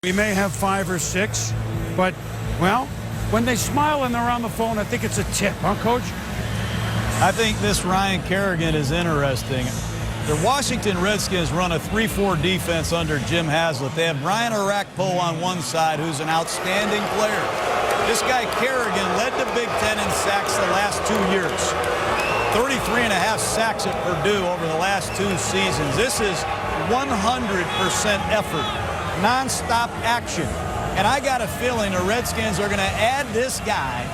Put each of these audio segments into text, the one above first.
We may have 5 or 6, but, well, when they smile and they're on the phone, I think it's a tip, huh, Coach? I think this Ryan Kerrigan is interesting. The Washington Redskins run a 3-4 defense under Jim Haslett. They have Brian Orakpo on one side, who's an outstanding player. This guy Kerrigan led the Big Ten in sacks the last 2 years. 33.5 sacks at Purdue over the last 2 seasons. This is 100% effort. Non-stop action. And I got a feeling the Redskins are going to add this guy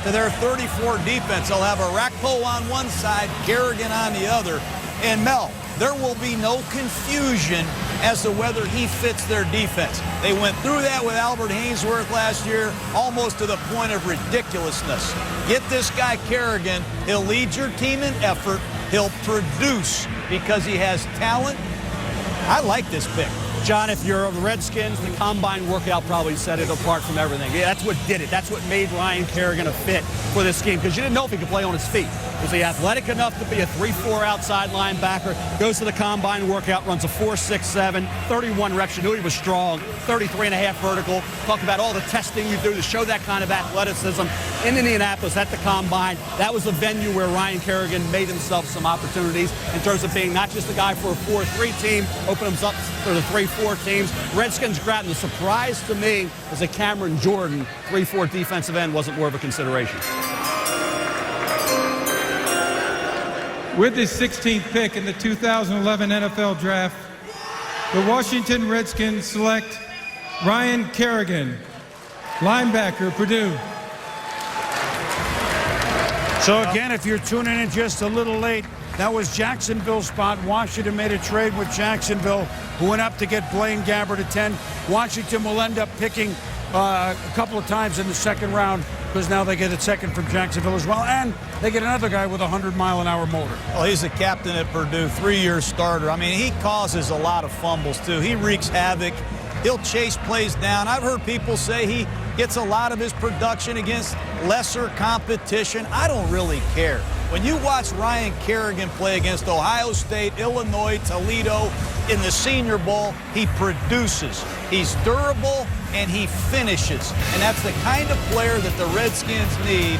to their 34 defense. They'll have Orakpo on one side, Kerrigan on the other. And Mel, there will be no confusion as to whether he fits their defense. They went through that with Albert Haynesworth last year, almost to the point of ridiculousness. Get this guy Kerrigan. He'll lead your team in effort. He'll produce because he has talent. I like this pick. John, if you're the Redskins, the combine workout probably set it apart from everything. Yeah, that's what did it. That's what made Ryan Kerrigan a fit for this scheme, because you didn't know if he could play on his feet. Was he athletic enough to be a 3-4 outside linebacker? Goes to the combine workout, runs a 4.67, 31 reps. You knew he was strong, 33.5 vertical. Talk about all the testing you do to show that kind of athleticism. In Indianapolis at the combine, that was the venue where Ryan Kerrigan made himself some opportunities in terms of being not just a guy for a 4-3 team, open him up for the 3-4 teams. Redskins grabbed him. The surprise to me was that Cameron Jordan, 3-4 defensive end, wasn't more of a consideration. With the 16th pick in the 2011 NFL Draft, the Washington Redskins select Ryan Kerrigan, linebacker, Purdue. So again, if you're tuning in just a little late, that was Jacksonville's spot. Washington made a trade with Jacksonville, who went up to get Blaine Gabbert at 10. Washington will end up picking a couple of times in the second round, because now they get a second from Jacksonville as well, and they get another guy with a 100-mile-an-hour motor. Well, he's the captain at Purdue, 3-year starter. I mean, he causes a lot of fumbles, too. He wreaks havoc. He'll chase plays down. I've heard people say he gets a lot of his production against lesser competition. I don't really care. When you watch Ryan Kerrigan play against Ohio State, Illinois, Toledo in the Senior Bowl, he produces. He's durable, and he finishes. And that's the kind of player that the Redskins need.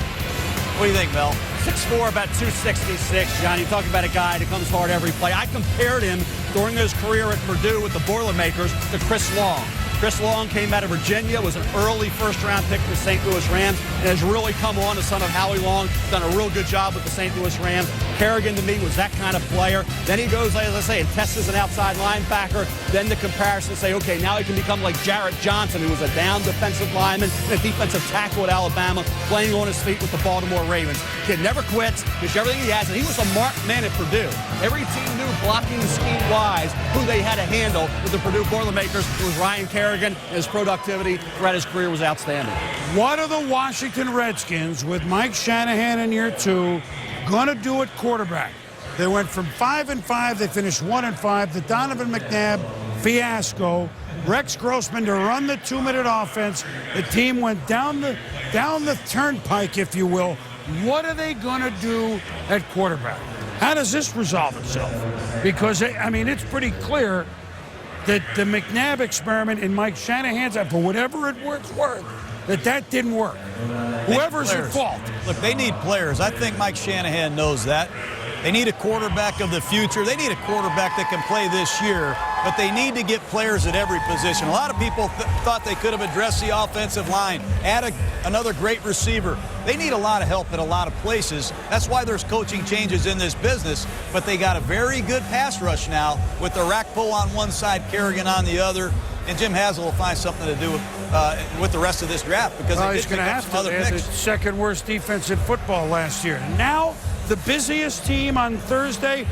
What do you think, Mel? 6'4", about 266, John. You talk about a guy that comes hard every play. I compared him during his career at Purdue with the Boilermakers to Chris Long. Chris Long came out of Virginia, was an early first-round pick for the St. Louis Rams, and has really come on, the son of Howie Long, done a real good job with the St. Louis Rams. Kerrigan, to me, was that kind of player. Then he goes, as I say, and tests as an outside linebacker. Then the comparison, say, okay, now he can become like Jarrett Johnson, who was a down defensive lineman and a defensive tackle at Alabama, playing on his feet with the Baltimore Ravens. Kid never quits, gives everything he has, and he was a marked man at Purdue. Every team knew, blocking scheme-wise, who they had to handle with the Purdue Boilermakers. It was Ryan Kerrigan. His productivity throughout his career was outstanding. What are the Washington Redskins, with Mike Shanahan in year 2, going to do at quarterback? They went from 5-5, they finished 1-5. The Donovan McNabb fiasco. Rex Grossman to run the 2-minute offense. The team went down the turnpike, if you will. What are they going to do at quarterback? How does this resolve itself? Because, I mean, it's pretty clear that the McNabb experiment in Mike Shanahan's, for whatever it's worth, that didn't work. Whoever's at fault. Look, they need players. I think Mike Shanahan knows that. They need a quarterback of the future. They need a quarterback that can play this year, but they need to get players at every position. A lot of people thought they could have addressed the offensive line, add another great receiver. They need a lot of help at a lot of places. That's why there's coaching changes in this business, but they got a very good pass rush now with Orakpo on one side, Kerrigan on the other, and Jim Haslett will find something to do with the rest of this draft, because he's going to have to. They had the second worst defense in football last year. Now, the busiest team on Thursday